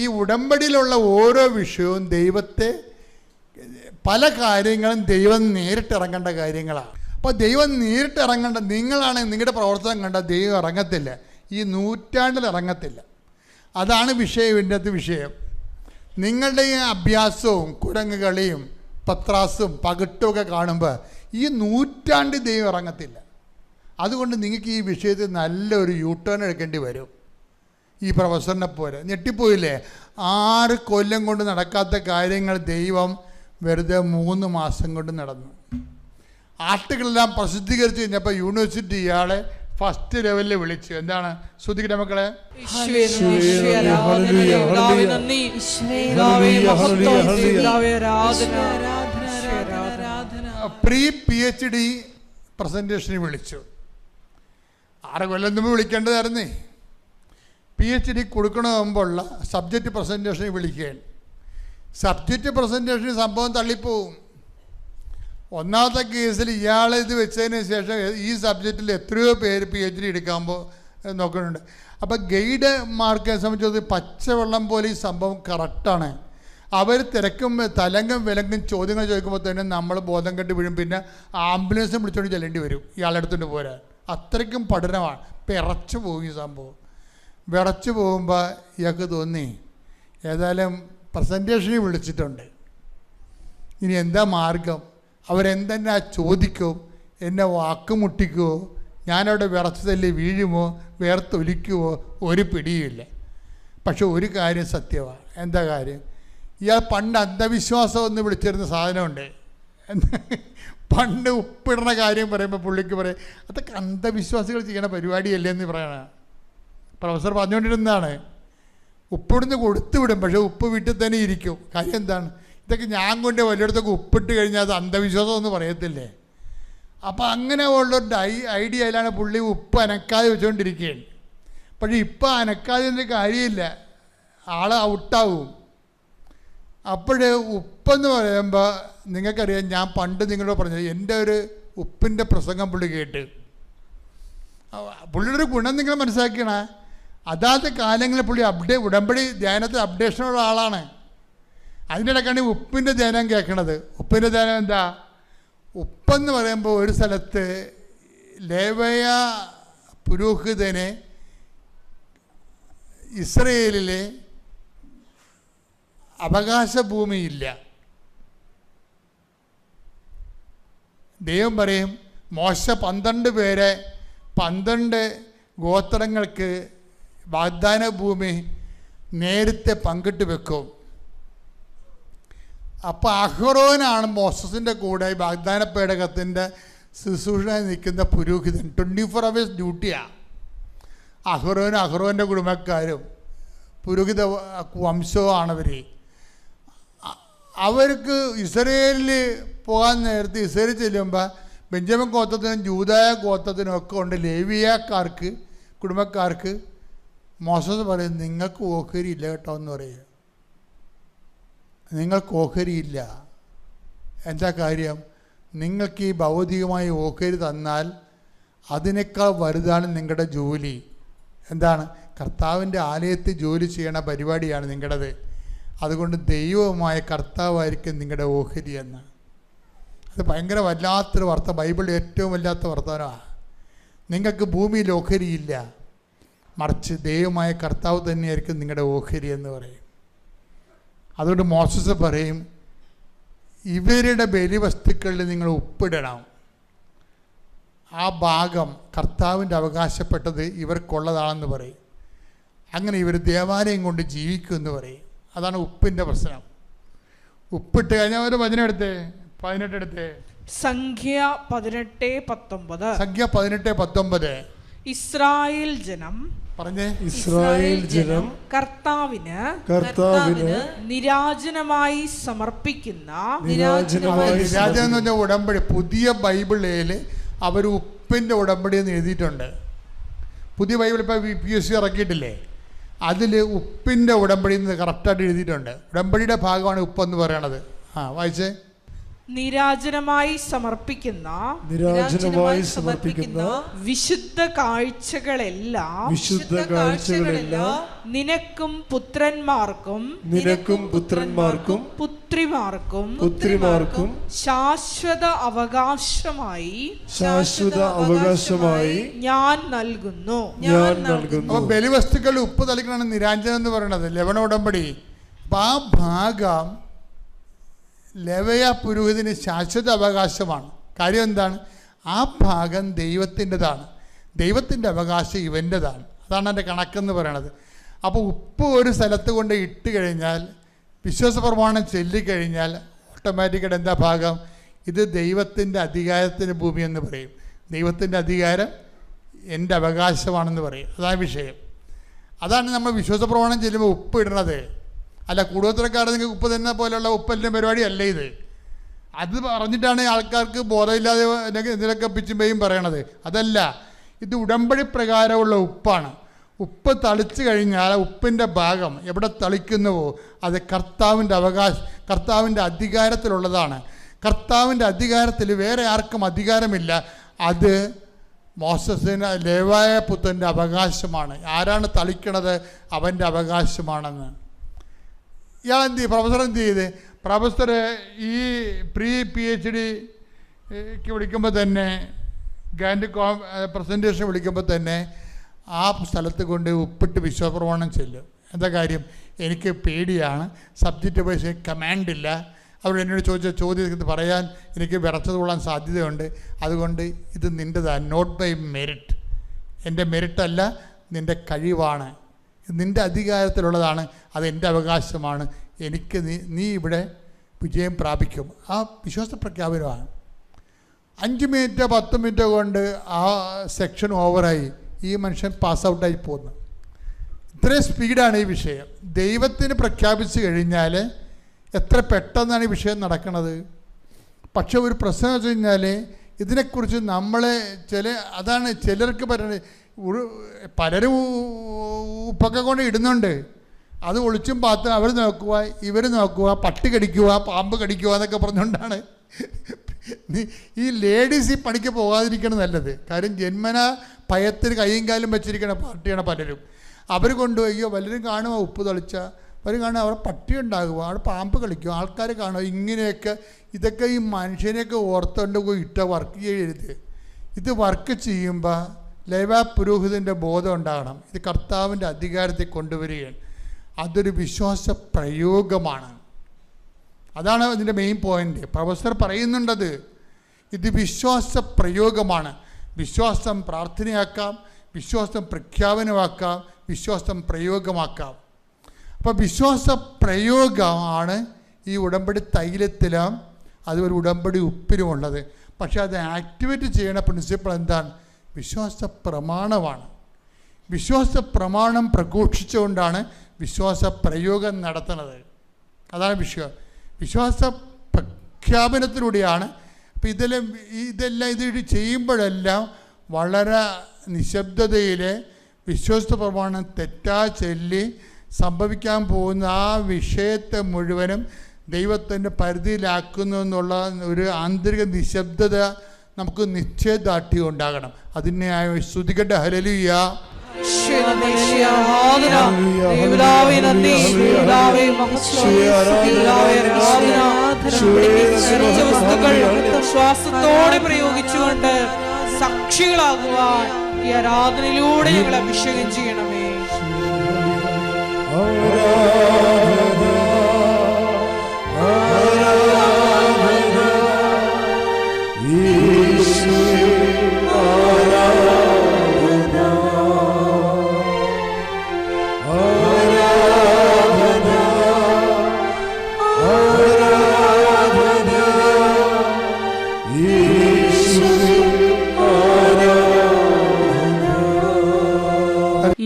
ഈ ഉടമ്പടിയിലുള്ള ഓരോ വിഷയവും ദൈവത്തെ, പല കാര്യങ്ങളും ദൈവം നേരിട്ടിറങ്ങേണ്ട കാര്യങ്ങളാണ്. അപ്പോൾ ദൈവം നേരിട്ടിറങ്ങേണ്ട, നിങ്ങളാണെങ്കിൽ നിങ്ങളുടെ പ്രവർത്തനം കണ്ട ദൈവം ഇറങ്ങത്തില്ല, ഈ നൂറ്റാണ്ടിൽ ഇറങ്ങത്തില്ല. അതാണ് ഇതിൻ്റെ വിഷയം. നിങ്ങളുടെ ഈ അഭ്യാസവും കുരങ്ങ് കളിയും പത്രാസും പകിട്ടുമൊക്കെ കാണുമ്പോൾ ഈ നൂറ്റാണ്ട് ദൈവം ഇറങ്ങത്തില്ല. അതുകൊണ്ട് നിങ്ങൾക്ക് ഈ വിഷയത്തിൽ നല്ലൊരു യൂട്ടേൺ എടുക്കേണ്ടി വരും. ഈ പ്രൊഫസറിനെ പോലെ ഞെട്ടിപ്പോയില്ലേ, 6 കൊല്ലം കൊണ്ട് നടക്കാത്ത കാര്യങ്ങൾ ദൈവം വെറുതെ 3 മാസം കൊണ്ട് നടന്നു. ആർട്ടിക്കിളെല്ലാം പ്രസിദ്ധീകരിച്ച് കഴിഞ്ഞപ്പോൾ യൂണിവേഴ്സിറ്റി ഇയാളെ ഫസ്റ്റ് ലെവലിൽ വിളിച്ചു. എന്താണ് ശ്രുതിക്കട്ടെ മക്കളെ? പ്രീ PhD പ്രസന്റേഷന് വിളിച്ചു. 6 കൊല്ലം മുമ്പ് വിളിക്കേണ്ടതായിരുന്നേ. PhD കൊടുക്കണ മുമ്പുള്ള സബ്ജക്റ്റ് പ്രസൻറ്റേഷന് വിളിക്കുകയാണ്. സബ്ജക്റ്റ് പ്രസൻറ്റേഷന് സംഭവം തള്ളിപ്പോവും. ഒന്നാമത്തെ കേസിൽ ഇയാളിത് വെച്ചതിന് ശേഷം ഈ സബ്ജക്റ്റിൽ എത്രയോ പേര് PhD എടുക്കുമ്പോൾ നോക്കുന്നുണ്ട്. അപ്പോൾ ഗൈഡ് മാർക്കിനെ സംബന്ധിച്ചത് പച്ചവെള്ളം പോലെ ഈ സംഭവം കറക്റ്റാണ്. അവർ തിരക്കും തലങ്കം വിലങ്കും ചോദ്യങ്ങൾ ചോദിക്കുമ്പോൾ തന്നെ നമ്മൾ ബോധം കെട്ട് വീഴും. പിന്നെ ആംബുലൻസും വിളിച്ചുകൊണ്ട് ചെല്ലേണ്ടി വരും ഇയാളെടുത്തുകൊണ്ട് പോരാൻ. അത്രയ്ക്കും പഠനമാണ്. വിറച്ചു പോകും ഈ സംഭവം. വിറച്ചു പോകുമ്പോൾ ഇയാൾക്ക് തോന്നി ഏതായാലും പ്രസൻറ്റേഷനിൽ വിളിച്ചിട്ടുണ്ട്, ഇനി എന്താ മാർഗം? അവരെന്തെന്നാ ചോദിക്കും? എന്നെ വാക്കുമുട്ടിക്കുമോ? ഞാനവിടെ വിറച്ച് തല്ലി വീഴുമോ? വേർത്തൊലിക്കുമോ? ഒരു പിടിയുമില്ല. പക്ഷെ ഒരു കാര്യം സത്യമാണ്. എന്താ കാര്യം? ഇയാൾ പണ്ട് അന്ധവിശ്വാസം എന്ന് വിളിച്ചിരുന്ന സാധനമുണ്ട്. പണ്ട് ഉപ്പിടുന്ന കാര്യം പറയുമ്പോൾ പുള്ളിക്ക് പറയും അതൊക്കെ അന്ധവിശ്വാസികൾ ചെയ്യണ പരിപാടിയല്ലേ എന്ന് പറയണ. പ്രൊഫസർ പറഞ്ഞുകൊണ്ടിരുന്നതാണ്. ഉപ്പിടുന്ന് കൊടുത്തു വിടും, പക്ഷേ ഉപ്പ് വീട്ടിൽ തന്നെ ഇരിക്കും. കാര്യം എന്താണ്? ഇതൊക്കെ ഞാൻ കൊണ്ട് വല്ലയിടത്തൊക്കെ ഉപ്പിട്ട് കഴിഞ്ഞാൽ അത് അന്ധവിശ്വാസം എന്ന് പറയത്തില്ലേ. അപ്പോൾ അങ്ങനെ ഉള്ളൊരു ഐഡിയയിലാണ് പുള്ളി ഉപ്പ് അനക്കാതെ വെച്ചുകൊണ്ടിരിക്കുകയാണ്. പക്ഷേ ഇപ്പം അനക്കാതെ കാര്യമില്ല, ആൾ ഔട്ടാവും. അപ്പോഴേ ഉപ്പെന്ന് പറയുമ്പോൾ നിങ്ങൾക്കറിയാം, ഞാൻ പണ്ട് നിങ്ങളോട് പറഞ്ഞത് എൻ്റെ ഒരു ഉപ്പിൻ്റെ പ്രസംഗം പുള്ളി കേട്ട്. പുള്ളിയുടെ ഒരു ഗുണം നിങ്ങൾ മനസ്സിലാക്കണേ, അതാത് കാലങ്ങളിൽ പുള്ളി ഉടമ്പടി ധ്യാനത്തിൽ അപ്ഡേഷനുള്ള ആളാണ്. അതിനിടയ്ക്കാണ് ഉപ്പിൻ്റെ ധ്യാനം കേൾക്കണത്. ഉപ്പിൻ്റെ ധ്യാനം എന്താ? ഉപ്പെന്ന് പറയുമ്പോൾ ഒരു സ്ഥലത്ത് ലേവയ പുരോഹിതനെ ഇസ്രയേലിലെ അവകാശ ഭൂമിയില്ല. ദൈവം പറയും മോശ 12 പേരെ 12 ഗോത്രങ്ങൾക്ക് വാഗ്ദാന ഭൂമി നേരത്തെ പങ്കിട്ട് വെക്കും. അപ്പോൾ അഹ്റോനാണ് മോസസിൻ്റെ കൂടെ വാഗ്ദാന പേടകത്തിൻ്റെ ശുശ്രൂഷ നിൽക്കുന്ന പുരോഹിതൻ. 24 hours ഡ്യൂട്ടിയാണ്. അഹ്റോൻ്റെ കുടുംബക്കാരും പുരോഹിത വംശവുമാണവർ. അവർക്ക് ഇസ്രയേലിൽ പോകാൻ നേരത്തെ ഇസ്രയേലിൽ ചെല്ലുമ്പോൾ ബെഞ്ചമിൻ ഗോത്രത്തിനും ജൂദായ ഗോത്രത്തിനും ഒക്കെ ഉണ്ട് ലേവിയക്കാർക്ക് കുടുംബക്കാർക്ക്. മോസസ് പറയും നിങ്ങൾക്ക് ഓഹരി ഇല്ല കേട്ടോ എന്ന് പറയുക. നിങ്ങൾക്ക് ഓഹരിയില്ല. എന്താ കാര്യം? നിങ്ങൾക്ക് ഈ ഭൗതികമായ ഓഹരി തന്നാൽ അതിനേക്കാൾ വലുതാണ് നിങ്ങളുടെ ജോലി. എന്താണ്? കർത്താവിൻ്റെ ആലയത്തിൽ ജോലി ചെയ്യണ പരിപാടിയാണ് നിങ്ങളുടേത്. അതുകൊണ്ട് ദൈവമായ കർത്താവായിരിക്കും നിങ്ങളുടെ ഓഹരി എന്ന്. അത് ഭയങ്കര വല്ലാത്തൊരു ബൈബിളിൽ ഏറ്റവും വല്ലാത്ത വർത്തമാനമാണ്. നിങ്ങൾക്ക് ഭൂമിയിൽ ഓഹരിയില്ല, മറിച്ച് ദൈവമായ കർത്താവ് തന്നെയായിരിക്കും നിങ്ങളുടെ ഓഹരി എന്ന് പറയും. അതുകൊണ്ട് മോസസ് പറയും ഇവരുടെ ബലിവസ്തുക്കളിൽ നിങ്ങൾ ഉപ്പിടണം. ആ ഭാഗം കർത്താവിൻ്റെ അവകാശപ്പെട്ടത് ഇവർക്കുള്ളതാണെന്ന് പറയും. അങ്ങനെ ഇവർ ദേവാലയം കൊണ്ട് ജീവിക്കുമെന്ന് പറയും. അതാണ് ഉപ്പിൻ്റെ പ്രശ്നം. ഉപ്പിട്ട് കഴിഞ്ഞാൽ ഒരു വചനം എടുത്തേ, 18 എടുത്തേ. സംഖ്യ 18:19. സംഖ്യ 18:19. ഇസ്രായേൽ ജനം പറഞ്ഞേ. ഇസ്രായേൽ ജനം കർത്താവിന് നിരാജനമായി സമർപ്പിക്കുന്ന നിരാജനം എന്ന് പറഞ്ഞ ഉടമ്പടി. പുതിയ ബൈബിളിൽ അവർ ഉപ്പിൻ്റെ ഉടമ്പടി എന്ന് എഴുതിയിട്ടുണ്ട്. പുതിയ ബൈബിൾ ഇപ്പോൾ PSC ഇറക്കിയിട്ടില്ലേ, അതിൽ ഉപ്പിൻ്റെ ഉടമ്പടി എന്ന് കറക്റ്റായിട്ട് എഴുതിയിട്ടുണ്ട്. ഉടമ്പടിയുടെ ഭാഗമാണ് ഉപ്പെന്ന് പറയണത്. വായിച്ചേ. നിരാജനമായി സമർപ്പിക്കുന്ന വിശുദ്ധ കാഴ്ചകളെല്ലാം നിനക്കും പുത്രന്മാർക്കും പുത്രിമാർക്കും ശാശ്വത അവകാശമായി ഞാൻ നൽകുന്നു. ബലിവസ്തുക്കൾ ഉപ്പ് തളിക്കണമാണ് നിരാഞ്ജനം എന്ന് പറയുന്നത്, ലവണ ഉടമ്പടി. അപ്പം ആ ഭാഗം ലേവ്യ പുരോഹിതന് ശാശ്വത അവകാശമാണ്. കാര്യം എന്താണ്? ആ ഭാഗം ദൈവത്തിൻ്റെതാണ്, ദൈവത്തിൻ്റെ അവകാശം ഇവൻ്റെതാണ്. അതാണ് എൻ്റെ കണക്കെന്ന് പറയണത്. അപ്പോൾ ഉപ്പ് ഒരു സ്ഥലത്ത് കൊണ്ട് ഇട്ട് കഴിഞ്ഞാൽ, വിശ്വാസ പ്രമാണം ചൊല്ലിക്കഴിഞ്ഞാൽ ഓട്ടോമാറ്റിക്കായിട്ട് എന്താ ഭാഗം? ഇത് ദൈവത്തിൻ്റെ അധികാരത്തിൻ്റെ ഭൂമി എന്ന് പറയും. ദൈവത്തിൻ്റെ അധികാരം എൻ്റെ അവകാശമാണെന്ന് പറയും. അതാണ് വിഷയം. അതാണ് നമ്മൾ വിശ്വാസ പ്രമാണം ചെല്ലുമ്പോൾ ഉപ്പ് ഇടുന്നത്. അല്ല കൂടുതലക്കാരുടെ നിങ്ങൾക്ക് ഉപ്പ് തന്നെ പോലെയുള്ള ഉപ്പലിൻ്റെ പരിപാടിയല്ല ഇത്. അത് പറഞ്ഞിട്ടാണ് ആൾക്കാർക്ക് ബോധമില്ലാതെ എന്തിനൊക്കെ പിച്ചുമ്പയും പറയണത്. അതല്ല, ഇത് ഉടമ്പടി പ്രകാരമുള്ള ഉപ്പാണ്. ഉപ്പ് തളിച്ചു കഴിഞ്ഞാൽ ഉപ്പിൻ്റെ ഭാഗം എവിടെ തളിക്കുന്നുവോ അത് കർത്താവിൻ്റെ അധികാരത്തിലുള്ളതാണ്. കർത്താവിൻ്റെ അധികാരത്തിൽ വേറെ ആർക്കും അധികാരമില്ല. അത് മോസസിന് ലേവായ പുത്രൻ്റെ അവകാശമാണ്. ആരാണ് തളിക്കണത്? അവൻ്റെ അവകാശമാണെന്ന്. ഇയാൾ പ്രൊഫസർ എന്ത് ചെയ്ത്? പ്രൊഫസർ ഈ പ്രീ PhDക്ക് വിളിക്കുമ്പോൾ തന്നെ, ഗ്രാൻഡ് പ്രസൻറ്റേഷൻ വിളിക്കുമ്പോൾ തന്നെ ആ സ്ഥലത്ത് കൊണ്ട് ഉപ്പിട്ട് വിശ്വപ്രമാണം ചെല്ലും. എന്താ കാര്യം? എനിക്ക് പേടിയാണ്, സബ്ജക്റ്റ് വൈസ് കമാൻഡില്ല. അവർ എന്നോട് ചോദിച്ച ചോദ്യത്തിന് പറയാൻ എനിക്ക് വിറച്ചത് കൊള്ളാൻ സാധ്യതയുണ്ട്. അതുകൊണ്ട് ഇത് നിൻ്റെതാണ്, നോട്ട് ബൈ മെറിറ്റ്. എൻ്റെ മെറിറ്റല്ല, നിൻ്റെ കഴിവാണ്, നിൻ്റെ അധികാരത്തിലുള്ളതാണ്, അതെൻ്റെ അവകാശമാണ്. എനിക്ക് നീ ഇവിടെ വിജയം പ്രാപിക്കും. ആ വിശ്വാസ പ്രഖ്യാപനമാണ്. 5 മിനിറ്റ് 10 മിനിറ്റ് കൊണ്ട് ആ സെക്ഷൻ ഓവറായി, ഈ മനുഷ്യൻ പാസ് ഔട്ടായി പോകുന്നു. ഇത്രയും സ്പീഡാണ് ഈ വിഷയം. ദൈവത്തിന് പ്രഖ്യാപിച്ചു കഴിഞ്ഞാൽ എത്ര പെട്ടെന്നാണ് ഈ വിഷയം നടക്കുന്നത്. പക്ഷെ ഒരു പ്രശ്നം വെച്ച് കഴിഞ്ഞാൽ ഇതിനെക്കുറിച്ച് നമ്മളെ അതാണ് ചിലർക്ക് പറയുന്നത്. പലരും ഉപ്പൊക്കെ കൊണ്ട് ഇടുന്നുണ്ട്, അത് ഒളിച്ചും പാത്ത് അവർ നോക്കുക, ഇവർ നോക്കുക, പട്ടി കടിക്കുക, പാമ്പ് കടിക്കുക എന്നൊക്കെ പറഞ്ഞുകൊണ്ടാണ് ഈ ലേഡീസ് ഈ പണിക്ക് പോകാതിരിക്കണം നല്ലത്. കാര്യം ജന്മന ഭയത്തിന് കൈയും കാലും വെച്ചിരിക്കണ പാർട്ടിയാണ് പലരും. അവർ കൊണ്ടുപോയോ വല്ലരും കാണുക ഉപ്പ് തളിച്ച, അവർ കാണുക അവിടെ പട്ടി ഉണ്ടാകുക, അവിടെ പാമ്പ് കളിക്കുക, ആൾക്കാർ കാണുക. ഇങ്ങനെയൊക്കെ ഇതൊക്കെ ഈ മനുഷ്യനെയൊക്കെ ഓർത്തുകൊണ്ട് പോയി ഇട്ട വർക്ക് ചെയ്യരുത്. ഇത് വർക്ക് ചെയ്യുമ്പോൾ ലേവാ പുരോഹിതൻ്റെ ബോധം ഉണ്ടാകണം. ഇത് കർത്താവിൻ്റെ അധികാരത്തെ കൊണ്ടുവരികയാണ്. അതൊരു വിശ്വാസ പ്രയോഗമാണ്. അതാണ് ഇതിൻ്റെ മെയിൻ പോയിൻ്റ്. പ്രൊഫസർ പറയുന്നുണ്ടത്. ഇത് വിശ്വാസ പ്രയോഗമാണ്. വിശ്വാസം പ്രാർത്ഥനയാക്കാം, വിശ്വാസം പ്രഖ്യാപനമാക്കാം, വിശ്വാസം പ്രയോഗമാക്കാം. അപ്പോൾ വിശ്വാസ പ്രയോഗമാണ് ഈ ഉടമ്പടി തൈലത്തിലും അതുപോലെ ഉടമ്പടി ഉപ്പിലുമുള്ളത്. പക്ഷേ അത് ആക്ടിവേറ്റ് ചെയ്യണ പ്രിൻസിപ്പിൾ എന്താണ്? വിശ്വാസ പ്രമാണമാണ്. വിശ്വാസ പ്രമാണം പ്രഘോഷിച്ചുകൊണ്ടാണ് വിശ്വാസ പ്രയോഗം നടത്തുന്നത്. അതാണ് വിശ്വാസ പ്രഖ്യാപനത്തിലൂടെയാണ്. അപ്പം ഇതെല്ലാം ഇത് ചെയ്യുമ്പോഴെല്ലാം വളരെ നിശബ്ദതയിൽ വിശ്വാസ പ്രമാണം തെറ്റാ ചൊല്ലി സംഭവിക്കാൻ പോകുന്ന ആ വിഷയത്തെ മുഴുവനും ദൈവത്തിൻ്റെ പരിധിയിലാക്കുന്നു എന്നുള്ള ഒരു ആന്തരിക നിശബ്ദത നമുക്ക് നിശ്ചയദാർഢ്യം ഉണ്ടാകണം. അതിനായി സ്തുതിക്കട്ടെ. ഹല്ലേലൂയ. ശ്വാസത്തോടെ പ്രയോഗിച്ചുകൊണ്ട് സാക്ഷികളാകുവാൻ ഈ ആരാധനയിലൂടെ ഞങ്ങൾ അഭിഷേകം ചെയ്യണമേ.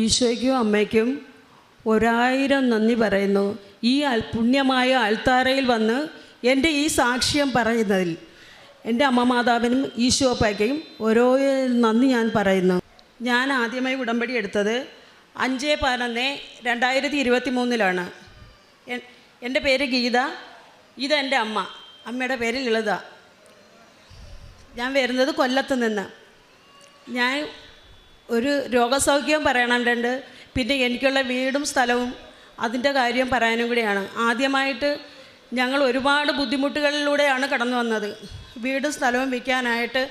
ഈശോയ്ക്കും അമ്മയ്ക്കും 1000 നന്ദി പറയുന്നു. ഈ പുണ്യമായ അൾത്താരയിൽ വന്ന് എൻ്റെ ഈ സാക്ഷ്യം പറയുന്നതിൽ എൻ്റെ അമ്മ മാതാവിനും ഈശോപ്പയ്ക്കും ഓരോ നന്ദി ഞാൻ പറയുന്നു. ഞാൻ ആദ്യമായി ഉടമ്പടി എടുത്തത് 5/11/2023 എൻ്റെ പേര് ഗീത. ഇതെൻ്റെ അമ്മ. അമ്മയുടെ പേര് ലളിത. ഞാൻ വരുന്നത് കൊല്ലത്ത് നിന്ന്. ഞാൻ ഒരു രോഗസൗഖ്യം പറയാനുണ്ട്, പിന്നെ എനിക്കുള്ള വീടും സ്ഥലവും അതിൻ്റെ കാര്യം പറയാനും കൂടിയാണ്. ആദ്യമായിട്ട് ഞങ്ങൾ ഒരുപാട് ബുദ്ധിമുട്ടുകളിലൂടെയാണ് കടന്നു വന്നത്. വീടും സ്ഥലവും വിൽക്കാനായിട്ട്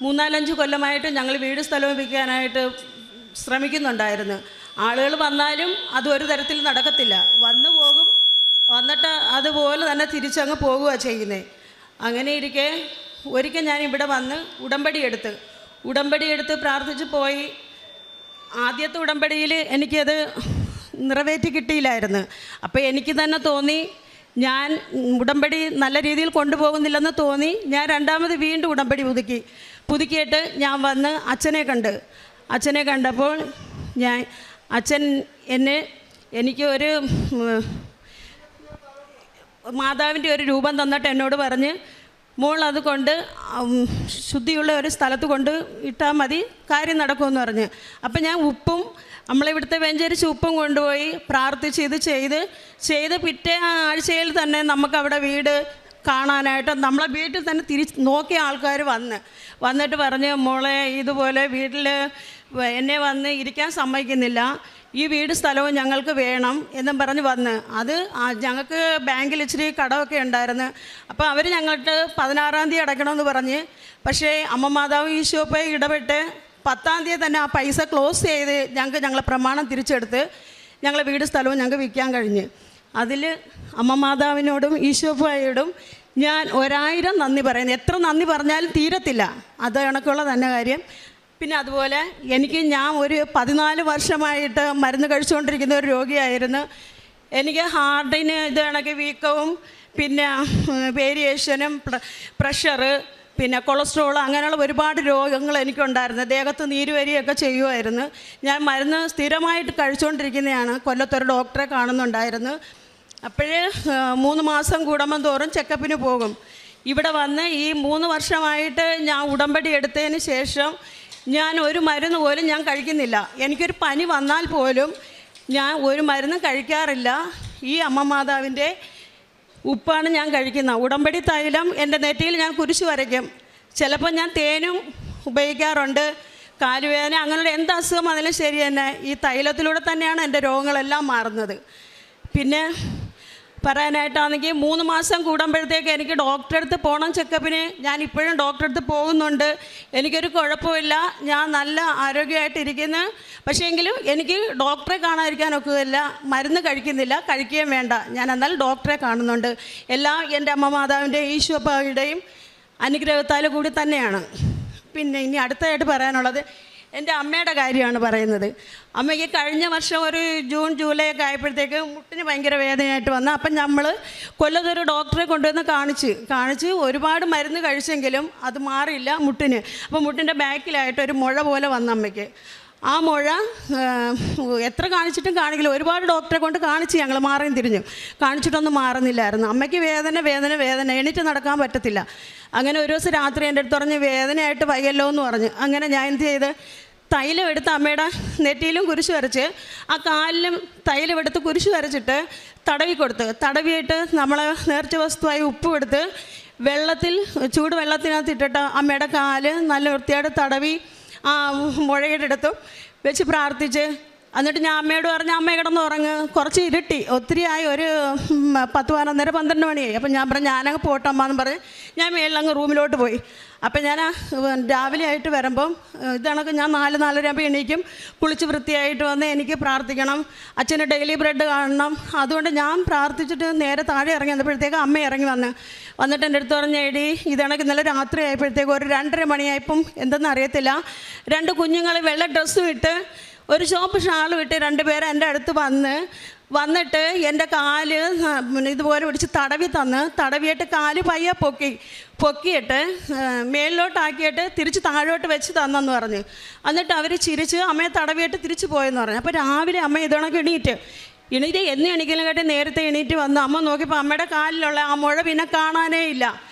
3-4 കൊല്ലമായിട്ട് ഞങ്ങൾ വീട് സ്ഥലവും വിൽക്കാനായിട്ട് ശ്രമിക്കുന്നുണ്ടായിരുന്നു. ആളുകൾ വന്നാലും അത് ഒരു തരത്തിൽ നടക്കത്തില്ല. വന്നു പോകും, വന്നിട്ട് അതുപോലെ തന്നെ തിരിച്ചങ്ങ് പോകുക ചെയ്യുന്നത്. അങ്ങനെ ഇരിക്കെ ഒരിക്കൽ ഞാൻ ഇവിടെ വന്ന് ഉടമ്പടി എടുത്ത് പ്രാർത്ഥിച്ച് പോയി. ആദ്യത്തെ ഉടമ്പടിയിൽ എനിക്കത് നിറവേറ്റി കിട്ടിയില്ലായിരുന്നു. അപ്പോൾ എനിക്ക് തന്നെ തോന്നി ഞാൻ ഉടമ്പടി നല്ല രീതിയിൽ കൊണ്ടുപോകുന്നില്ലെന്ന് തോന്നി. ഞാൻ രണ്ടാമത് വീണ്ടും ഉടമ്പടി പുതുക്കിയിട്ട് ഞാൻ വന്ന് അച്ഛനെ കണ്ടപ്പോൾ അച്ഛൻ എനിക്ക് ഒരു മാതാവിൻ്റെ ഒരു രൂപം തന്നിട്ട് എന്നോട് പറഞ്ഞ്, മോൾ അതുകൊണ്ട് ശുദ്ധിയുള്ള ഒരു സ്ഥലത്ത് കൊണ്ട് ഇട്ടാൽ മതി, കാര്യം നടക്കുമെന്ന് പറഞ്ഞ്. അപ്പം ഞാൻ നമ്മളിവിടുത്തെ വെഞ്ചരിച്ച് ഉപ്പും കൊണ്ടുപോയി പ്രാർത്ഥിച്ച് ഇത് ചെയ്ത് പിറ്റേ ആഴ്ചയിൽ തന്നെ നമുക്കവിടെ വീട് കാണാനായിട്ട് നമ്മളെ വീട്ടിൽ തന്നെ നോക്കിയ ആൾക്കാർ വന്നിട്ട് പറഞ്ഞ്, മോളെ ഇതുപോലെ വീട്ടിൽ എന്നെ വന്ന് ഇരിക്കാൻ സമ്മതിക്കുന്നില്ല, ഈ വീട് സ്ഥലവും ഞങ്ങൾക്ക് വേണം എന്നും പറഞ്ഞ് അത് ഞങ്ങൾക്ക് ബാങ്കിൽ ഇച്ചിരി കടമൊക്കെ ഉണ്ടായിരുന്നു. അപ്പോൾ അവർ ഞങ്ങൾക്ക് 16-ാം തീയതി അടയ്ക്കണമെന്ന് പറഞ്ഞ്, പക്ഷേ അമ്മ മാതാവ് ഈശോപ്പെ ഇടപെട്ട് 10-ാം തീയതി തന്നെ ആ പൈസ ക്ലോസ് ചെയ്ത് ഞങ്ങളെ പ്രമാണം തിരിച്ചെടുത്ത് ഞങ്ങളെ വീട് സ്ഥലവും ഞങ്ങൾക്ക് വിൽക്കാൻ കഴിഞ്ഞ്. അതിൽ അമ്മ മാതാവിനോടും ഈശോപ്പായോടും ഞാൻ 1000 നന്ദി പറയുന്നു. എത്ര നന്ദി പറഞ്ഞാലും തീരത്തില്ല. അത് കണക്കുള്ള തന്നെ കാര്യം. പിന്നെ അതുപോലെ ഞാൻ ഒരു 14 വർഷമായിട്ട് മരുന്ന് കഴിച്ചുകൊണ്ടിരിക്കുന്ന ഒരു രോഗിയായിരുന്നു. എനിക്ക് ഹാർട്ടിന് ഇത് കണക്ക് വീക്കവും പിന്നെ വേരിയേഷനും പ്രഷറ് പിന്നെ കൊളസ്ട്രോൾ അങ്ങനെയുള്ള ഒരുപാട് രോഗങ്ങൾ എനിക്കുണ്ടായിരുന്നു. ദേഹത്ത് നീര് വരികയൊക്കെ ചെയ്യുമായിരുന്നു. ഞാൻ മരുന്ന് സ്ഥിരമായിട്ട് കഴിച്ചുകൊണ്ടിരിക്കുന്നതാണ്. കൊല്ലത്തൊരു ഡോക്ടറെ കാണുന്നുണ്ടായിരുന്നു. അപ്പോഴേ 3 മാസം കൂടുമ്പം തോറും ചെക്കപ്പിന് പോകും. ഇവിടെ വന്ന് ഈ 3 വർഷമായിട്ട് ഞാൻ ഉടമ്പടി എടുത്തതിന് ശേഷം ഞാൻ ഒരു മരുന്ന് പോലും ഞാൻ കഴിക്കുന്നില്ല. എനിക്കൊരു പനി വന്നാൽ പോലും ഞാൻ ഒരു മരുന്നും കഴിക്കാറില്ല. ഈ അമ്മ മാതാവിൻ്റെ ഉപ്പാണ് ഞാൻ കഴിക്കുന്നത്. ഉടമ്പടി തൈലം എൻ്റെ നെറ്റിയിൽ ഞാൻ കുരിശ് വരയ്ക്കും. ചിലപ്പോൾ ഞാൻ തേനും ഉപയോഗിക്കാറുണ്ട്. കാലുവേദന അങ്ങനെയുള്ള എന്ത് അസുഖം അതിലും ശരി തന്നെ ഈ തൈലത്തിലൂടെ തന്നെയാണ് എൻ്റെ രോഗങ്ങളെല്ലാം മാറുന്നത്. പിന്നെ പറയാനായിട്ടാണെങ്കിൽ 3 മാസം കൂടുമ്പോഴത്തേക്ക് എനിക്ക് ഡോക്ടറെ അടുത്ത് പോകണം ചെക്കപ്പിന്. ഞാൻ ഇപ്പോഴും ഡോക്ടറെ അടുത്ത് പോകുന്നുണ്ട്. എനിക്കൊരു കുഴപ്പമില്ല, ഞാൻ നല്ല ആരോഗ്യമായിട്ടിരിക്കുന്നു. പക്ഷേ എങ്കിലും എനിക്ക് ഡോക്ടറെ കാണാതിരിക്കാൻ ഒക്കുകയില്ല. മരുന്ന് കഴിക്കുന്നില്ല, കഴിക്കുകയും വേണ്ട. ഞാൻ എന്നാൽ ഡോക്ടറെ കാണുന്നുണ്ട്. എല്ലാം എൻ്റെ അമ്മ മാതാവിൻ്റെ ഈശോപ്പായുടെയും അനുഗ്രഹത്താൽ കൂടി തന്നെയാണ്. പിന്നെ ഇനി അടുത്തതായിട്ട് പറയാനുള്ളത് എൻ്റെ അമ്മയുടെ കാര്യമാണ് പറയുന്നത്. അമ്മയ്ക്ക് കഴിഞ്ഞ വർഷം ഒരു ജൂൺ ജൂലൈ ഒക്കെ ആയപ്പോഴത്തേക്ക് മുട്ടിന് ഭയങ്കര വേദനയായിട്ട് വന്നു. അപ്പം നമ്മൾ കൊല്ലത്തൊരു ഡോക്ടറെ കൊണ്ടുവന്ന് കാണിച്ച് ഒരുപാട് മരുന്ന് കഴിച്ചെങ്കിലും അത് മാറിയില്ല മുട്ടിന്. അപ്പോൾ മുട്ടിൻ്റെ ബാക്കിലായിട്ട് ഒരു മുഴ പോലെ വന്ന അമ്മയ്ക്ക്. ആ മുഴ എത്ര കാണിച്ചിട്ടും കാണിക്കില്ല. ഒരുപാട് ഡോക്ടറെ കൊണ്ട് കാണിച്ച് ഞങ്ങൾ മാറിയും തിരിഞ്ഞു കാണിച്ചിട്ടൊന്നും മാറുന്നില്ലായിരുന്നു. അമ്മയ്ക്ക് വേദന എണീറ്റ് നടക്കാൻ പറ്റത്തില്ല. അങ്ങനെ ഒരു ദിവസം രാത്രി എൻ്റെ അടുത്ത് പറഞ്ഞ് വേദനയായിട്ട് വയ്യല്ലോ എന്ന് പറഞ്ഞു. അങ്ങനെ ഞാൻ എന്ത് ചെയ്ത് തൈലം എടുത്ത് അമ്മയുടെ നെറ്റിയിലും കുരിശ് വരച്ച് ആ കാലിലും തൈലം എടുത്ത് കുരിശ് വരച്ചിട്ട് തടവിയിട്ട് നമ്മൾ നേർച്ച വസ്തുവായി ഉപ്പും എടുത്ത് ചൂട് വെള്ളത്തിനകത്ത് ഇട്ടിട്ട് അമ്മയുടെ കാല് നല്ല വൃത്തിയായിട്ട് തടവി ആ മുഴയുടെ അടുത്തും വെച്ച് പ്രാർത്ഥിച്ച് എന്നിട്ട് ഞാൻ അമ്മയോട് പറഞ്ഞു, അമ്മ കിടന്നുറങ്ങ്, കുറച്ച് ഇരുട്ടി, ഒത്തിരിയായി, ഒരു 10-12 മണിയായി. അപ്പം ഞാൻ പറഞ്ഞു ഞാനങ്ങ് പോട്ടമ്മയെന്ന് പറഞ്ഞ് ഞാൻ മേളിലങ്ങ് റൂമിലോട്ട് പോയി. അപ്പം ഞാൻ രാവിലെ ആയിട്ട് വരുമ്പം ഇതണക്ക് ഞാൻ 4-4:30 ആകുമ്പോൾ എണീക്കും. കുളിച്ച് വൃത്തിയായിട്ട് വന്ന് എനിക്ക് പ്രാർത്ഥിക്കണം, അച്ഛന് ഡെയിലി ബ്രെഡ് കാണണം. അതുകൊണ്ട് ഞാൻ പ്രാർത്ഥിച്ചിട്ട് നേരെ താഴെ ഇറങ്ങി വന്നപ്പോഴത്തേക്ക് അമ്മ ഇറങ്ങി വന്നിട്ട് എൻ്റെ അടുത്ത് പറഞ്ഞ എടി ഇതണക്ക് ഇന്നലെ രാത്രി ആയപ്പോഴത്തേക്ക് ഒരു 2:30 മണിയായപ്പം എന്തെന്ന് അറിയത്തില്ല 2 കുഞ്ഞുങ്ങൾ വെള്ള ഡ്രസ്സും ഇട്ട് ഒരു ചുവപ്പ് ഷാളും ഇട്ട് 2 പേര് എൻ്റെ അടുത്ത് വന്നിട്ട് എൻ്റെ കാല് ഇതുപോലെ പിടിച്ച് തടവിയിട്ട് കാല് പയ്യെ പൊക്കിയിട്ട് മേളിലോട്ടാക്കിയിട്ട് തിരിച്ച് താഴോട്ട് വെച്ച് തന്നെന്ന് പറഞ്ഞു. എന്നിട്ട് അവർ ചിരിച്ച് അമ്മയെ തടവിയിട്ട് തിരിച്ച് പോയെന്ന് പറഞ്ഞു. അപ്പോൾ രാവിലെ അമ്മ ഇതണക്ക് എണീറ്റ് എന്ന് എണീക്കലും കേട്ട് നേരത്തെ എണീറ്റ് വന്ന് അമ്മ നോക്കിയപ്പോൾ അമ്മയുടെ കാലിലുള്ള ആ മുഴ പിന്നെ കാണാനേ ഇല്ല.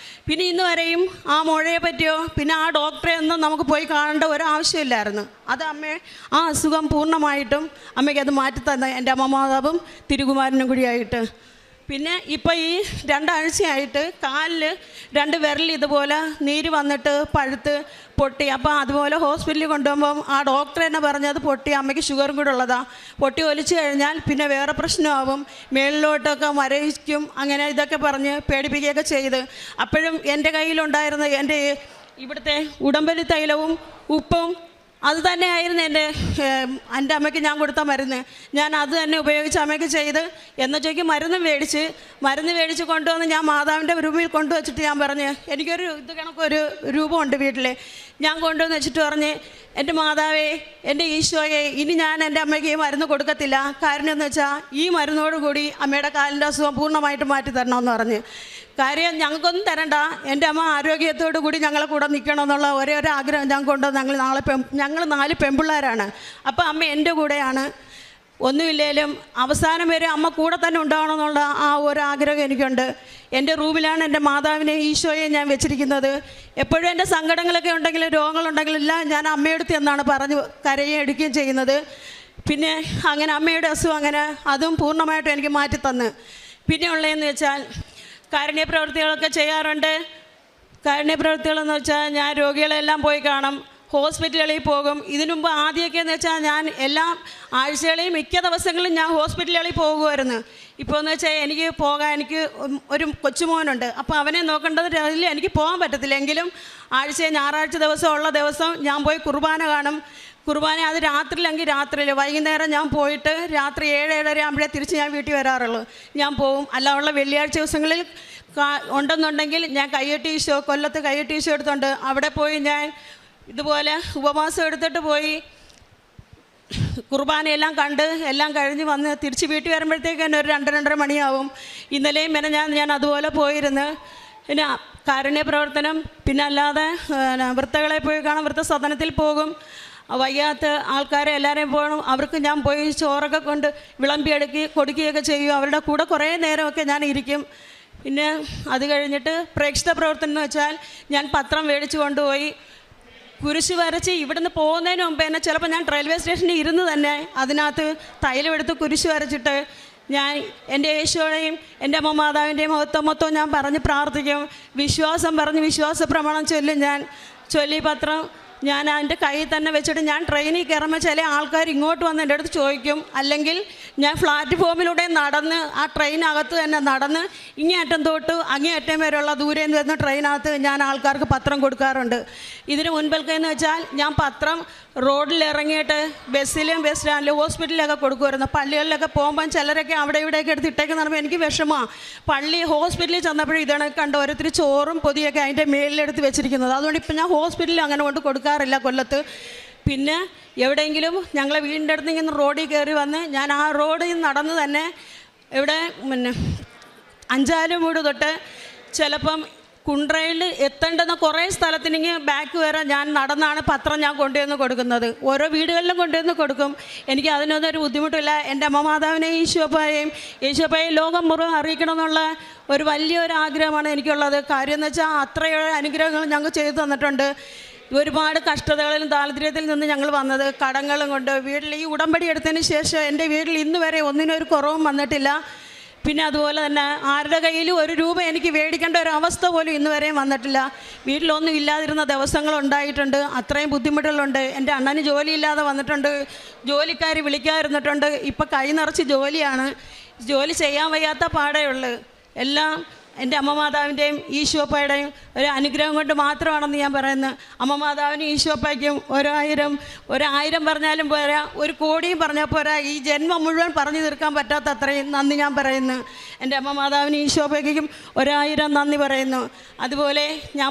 പിന്നെ ഇന്ന് വരെയും ആ മുഴയെ പറ്റിയോ പിന്നെ ആ ഡോക്ടറെ ഒന്നും നമുക്ക് പോയി കാണേണ്ട ഒരാവശ്യമില്ലായിരുന്നു. അത് ആ അസുഖം പൂർണ്ണമായിട്ടും അമ്മയ്ക്ക് അത് മാറ്റിത്തന്ന എൻ്റെ അമ്മ മാതാവും തിരുകുമാരനും കൂടിയായിട്ട്. പിന്നെ ഇപ്പോൾ ഈ 2 ആഴ്ചയായിട്ട് കാലിൽ 2 വിരൽ ഇതുപോലെ നീര് വന്നിട്ട് പഴുത്ത് പൊട്ടി. അപ്പോൾ അതുപോലെ ഹോസ്പിറ്റലിൽ കൊണ്ടുപോകുമ്പം ആ ഡോക്ടർ തന്നെ പറഞ്ഞത് പൊട്ടി, അമ്മയ്ക്ക് ഷുഗറും കൂടെ ഉള്ളതാണ്, പൊട്ടി ഒലിച്ചു കഴിഞ്ഞാൽ പിന്നെ വേറെ പ്രശ്നമാവും, മേളിലോട്ടൊക്കെ മരവിക്കും, അങ്ങനെ ഇതൊക്കെ പറഞ്ഞ് പേടിപ്പിക്കുകയൊക്കെ ചെയ്ത്. അപ്പോഴും എൻ്റെ കയ്യിലുണ്ടായിരുന്ന എൻ്റെ ഇവിടുത്തെ ഉടമ്പലി തൈലവും ഉപ്പും അത് തന്നെയായിരുന്നു എൻ്റെ അമ്മയ്ക്ക് ഞാൻ കൊടുത്ത മരുന്ന്. ഞാൻ അത് തന്നെ ഉപയോഗിച്ച് അമ്മയ്ക്ക് ചെയ്ത് എന്നൊക്കെ മരുന്ന് മേടിച്ച് കൊണ്ടുവന്ന് ഞാൻ മാതാവിൻ്റെ രൂപയിൽ കൊണ്ടുവച്ചിട്ട് ഞാൻ പറഞ്ഞ്, എനിക്കൊരു ഇത് കണക്കൊരു രൂപമുണ്ട് വീട്ടിൽ, ഞാൻ കൊണ്ടുവന്ന് വെച്ചിട്ട് പറഞ്ഞ്, എൻ്റെ മാതാവേ, എൻ്റെ ഈശോയെ, ഇനി ഞാൻ എൻ്റെ അമ്മയ്ക്ക് ഈ മരുന്ന് കൊടുക്കത്തില്ല. കാരണം എന്ന് വെച്ചാൽ ഈ മരുന്നോടുകൂടി അമ്മയുടെ കാലിൻ്റെ അസുഖം പൂർണ്ണമായിട്ട് മാറ്റി തരണമെന്ന് പറഞ്ഞ്. കാര്യം ഞങ്ങൾക്കൊന്നും തരണ്ട, എൻ്റെ അമ്മ ആരോഗ്യത്തോടു കൂടി ഞങ്ങളെ കൂടെ നിൽക്കണമെന്നുള്ള ഒരേ ഒരു ആഗ്രഹം ഞാൻ കൊണ്ടുവന്ന്. ഞങ്ങൾ 4 പെൺപിള്ളേരാണ്. അപ്പോൾ അമ്മ എൻ്റെ കൂടെയാണ്. ഒന്നുമില്ലേലും അവസാനം വരെ അമ്മ കൂടെ തന്നെ ഉണ്ടാവണമെന്നുള്ള ആ ഒരു ആഗ്രഹം എനിക്കുണ്ട്. എൻ്റെ റൂമിലാണ് എൻ്റെ മാതാവിനെ ഈശോയെ ഞാൻ വെച്ചിരിക്കുന്നത്. എപ്പോഴും എൻ്റെ സങ്കടങ്ങളൊക്കെ ഉണ്ടെങ്കിലും രോഗങ്ങളുണ്ടെങ്കിലും എല്ലാം ഞാൻ അമ്മയെടുത്ത് എന്നാണ് പറഞ്ഞ് കരയുകയും എടുക്കുകയും ചെയ്യുന്നത്. പിന്നെ അങ്ങനെ അമ്മയുടെ അസുഖം അങ്ങനെ അതും പൂർണ്ണമായിട്ടും എനിക്ക് മാറ്റിത്തന്ന്. പിന്നെ ഉള്ളതെന്ന് വെച്ചാൽ കാരുണ്യ പ്രവൃത്തികളൊക്കെ ചെയ്യാറുണ്ട്. കാരുണ്യ പ്രവൃത്തികളെന്ന് വെച്ചാൽ ഞാൻ രോഗികളെല്ലാം പോയി കാണും, ഹോസ്പിറ്റലുകളിൽ പോകും. ഇതിനു മുമ്പ് ആദ്യമൊക്കെ എന്ന് വെച്ചാൽ ഞാൻ എല്ലാ ആഴ്ചകളെയും മിക്ക ദിവസങ്ങളിലും ഞാൻ ഹോസ്പിറ്റലുകളിൽ പോകുമായിരുന്നു. ഇപ്പോൾ എന്ന് വെച്ചാൽ എനിക്ക് ഒരു കൊച്ചുമോനുണ്ട്. അപ്പോൾ അവനെ നോക്കേണ്ടത് അതിൽ എനിക്ക് പോകാൻ പറ്റത്തില്ല. എങ്കിലും ഞായറാഴ്ച ദിവസം ഞാൻ പോയി കുർബാന കാണും. കുർബാന അത് രാത്രിയിലെങ്കിൽ രാത്രിയിൽ, വൈകുന്നേരം ഞാൻ പോയിട്ട് രാത്രി 7-7:30 ആകുമ്പോഴേ തിരിച്ച് ഞാൻ വീട്ടിൽ വരാറുള്ളൂ. ഞാൻ പോവും. അല്ലാതുള്ള വെള്ളിയാഴ്ച ദിവസങ്ങളിൽ ഉണ്ടെന്നുണ്ടെങ്കിൽ ഞാൻ കൊല്ലത്ത് കയ്യെട്ടി ഈശോ എടുത്തുണ്ട്. അവിടെ പോയി ഞാൻ ഇതുപോലെ ഉപവാസം എടുത്തിട്ട് പോയി കുർബാനയെല്ലാം കണ്ട് എല്ലാം കഴിഞ്ഞ് വന്ന് തിരിച്ച് വീട്ടിൽ വരുമ്പോഴത്തേക്ക് തന്നെ ഒരു 2-2:30 മണിയാവും. ഇന്നലെയും ഞാൻ അതുപോലെ പോയിരുന്നു. പിന്നെ കാരുണ്യ പ്രവർത്തനം, പിന്നെ അല്ലാതെ വൃത്തകളെ പോയി കാണാം, വൃത്തസദനത്തിൽ പോകും. വയ്യാത്ത ആൾക്കാരെ എല്ലാവരെയും പോകണം, അവർക്ക് ഞാൻ പോയി ചോറൊക്കെ കൊണ്ട് വിളമ്പി കൊടുക്കുകയൊക്കെ ചെയ്യും. അവരുടെ കൂടെ കുറേ നേരമൊക്കെ ഞാൻ ഇരിക്കും. പിന്നെ അത് കഴിഞ്ഞിട്ട് പ്രേക്ഷിത പ്രവർത്തനം എന്ന് വെച്ചാൽ ഞാൻ പത്രം മേടിച്ച് കൊണ്ടുപോയി കുരിശ് വരച്ച് ഇവിടുന്ന് പോകുന്നതിന് മുമ്പ് തന്നെ ചിലപ്പോൾ ഞാൻ റെയിൽവേ സ്റ്റേഷനിൽ ഇരുന്ന് തന്നെ അതിനകത്ത് തൈലമെടുത്ത് കുരിശ് വരച്ചിട്ട് ഞാൻ എൻ്റെ യേശുവിനെയും എൻ്റെ അമ്മ മാതാവിൻ്റെയും മൊത്തം ഞാൻ പറഞ്ഞ് പ്രാർത്ഥിക്കും. വിശ്വാസം പറഞ്ഞ് വിശ്വാസ പ്രമാണം ചൊല്ലും. ഞാൻ ചൊല്ലി പത്രം ഞാൻ എൻ്റെ കയ്യിൽ തന്നെ വെച്ചിട്ട് ഞാൻ ട്രെയിനിൽ കയറുമ്പോൾ ചില ആൾക്കാർ ഇങ്ങോട്ട് വന്ന് എൻ്റെ അടുത്ത് ചോദിക്കും. അല്ലെങ്കിൽ ഞാൻ പ്ലാറ്റ്ഫോമിലൂടെ നടന്ന് ആ ട്രെയിനകത്ത് തന്നെ നടന്ന് ഇങ്ങേയറ്റം തൊട്ട് അങ്ങേയറ്റം വരെയുള്ള ദൂരെ നിന്ന് വരുന്ന ട്രെയിനകത്ത് ഞാൻ ആൾക്കാർക്ക് പത്രം കൊടുക്കാറുണ്ട്. ഇതിന് മുൻപൽക്കെന്ന് വെച്ചാൽ ഞാൻ പത്രം റോഡിൽ ഇറങ്ങിയിട്ട് ബസ്സിലും ബസ് സ്റ്റാൻഡിലും ഹോസ്പിറ്റലിലൊക്കെ കൊടുക്കുമായിരുന്നു. പള്ളികളിലൊക്കെ പോകുമ്പം ചിലരൊക്കെ അവിടെ ഇവിടെയൊക്കെ എടുത്ത് ഇട്ടേക്ക് നടക്കുമ്പോൾ എനിക്ക് വിഷമമാണ്. ഹോസ്പിറ്റലിൽ ചെന്നപ്പോഴും ഇതാണ് കണ്ട് ഓരോരുത്തർ ചോറും പൊതിയൊക്കെ അതിൻ്റെ മേലിലെടുത്ത് വെച്ചിരിക്കുന്നത്. അതുകൊണ്ട് ഇപ്പം ഞാൻ ഹോസ്പിറ്റലിൽ അങ്ങനെ കൊണ്ട് കൊടുക്കാറില്ല കൊല്ലത്ത്. പിന്നെ എവിടെയെങ്കിലും ഞങ്ങളെ വീടിൻ്റെ അടുത്ത് ഇങ്ങനെ റോഡിൽ കയറി വന്ന് ഞാൻ ആ റോഡിൽ നടന്ന് തന്നെ ഇവിടെ അഞ്ചാലുമൂട് തൊട്ട് ചിലപ്പം കുണ്ട്രയിൽ എത്തേണ്ടുന്ന കുറേ സ്ഥലത്തിനെങ്കിൽ ബാക്ക് വരെ ഞാൻ നടന്നാണ് പത്രം ഞാൻ കൊണ്ടുവന്ന് കൊടുക്കുന്നത്. ഓരോ വീടുകളിലും കൊണ്ടുവന്ന് കൊടുക്കും. എനിക്ക് അതിനൊന്നും ഒരു ബുദ്ധിമുട്ടില്ല. എൻ്റെ അമ്മ മാതാവിനെ ഈശോപ്പായെയും ലോകം മുഴുവൻ അറിയിക്കണമെന്നുള്ള ഒരു വലിയൊരു ആഗ്രഹമാണ് എനിക്കുള്ളത്. കാര്യം എന്ന് വെച്ചാൽ അത്രയേറെ അനുഗ്രഹങ്ങൾ ഞങ്ങൾ ചെയ്തു തന്നിട്ടുണ്ട്. ഒരുപാട് കഷ്ടതകളിലും ദാരിദ്ര്യത്തിൽ നിന്ന് ഞങ്ങൾ വന്നത്, കടങ്ങളും കൊണ്ട് വീട്ടിൽ ഈ ഉടമ്പടി എടുത്തതിന് ശേഷം എൻ്റെ വീട്ടിൽ ഇന്ന് വരെ ഒന്നിനൊരു കുറവും വന്നിട്ടില്ല. പിന്നെ അതുപോലെ തന്നെ ആരുടെ കയ്യിലും ഒരു രൂപ എനിക്ക് മേടിക്കേണ്ട ഒരു അവസ്ഥ പോലും ഇന്ന് വരെയും വന്നിട്ടില്ല. വീട്ടിലൊന്നും ഇല്ലാതിരുന്ന ദിവസങ്ങളുണ്ടായിട്ടുണ്ട്. അത്രയും ബുദ്ധിമുട്ടുകളുണ്ട്. എൻ്റെ അണ്ണന് ജോലിയില്ലാതെ വന്നിട്ടുണ്ട്. ജോലിക്കാർ വിളിക്കാതിരുന്നിട്ടുണ്ട്. ഇപ്പം കൈ നിറച്ച് ജോലിയാണ്. ജോലി ചെയ്യാൻ വയ്യാത്ത പാടേ ഉള്ളൂ. എല്ലാം എൻ്റെ അമ്മ മാതാവിൻ്റെയും ഈശോപ്പയുടെയും ഒരു അനുഗ്രഹം കൊണ്ട് മാത്രമാണെന്ന് ഞാൻ പറയുന്നത്. അമ്മ മാതാവിനും ഈശോപ്പയ്ക്കും 1000 പറഞ്ഞാലും പോരാ, 1 കോടിയും പറഞ്ഞാൽ പോരാ. ഈ ജന്മം മുഴുവൻ പറഞ്ഞു തീർക്കാൻ പറ്റാത്ത അത്രയും നന്ദി ഞാൻ പറയുന്നു. എൻ്റെ അമ്മ മാതാവിനും ഈശോപ്പയ്ക്കും 1000 നന്ദി പറയുന്നു. അതുപോലെ ഞാൻ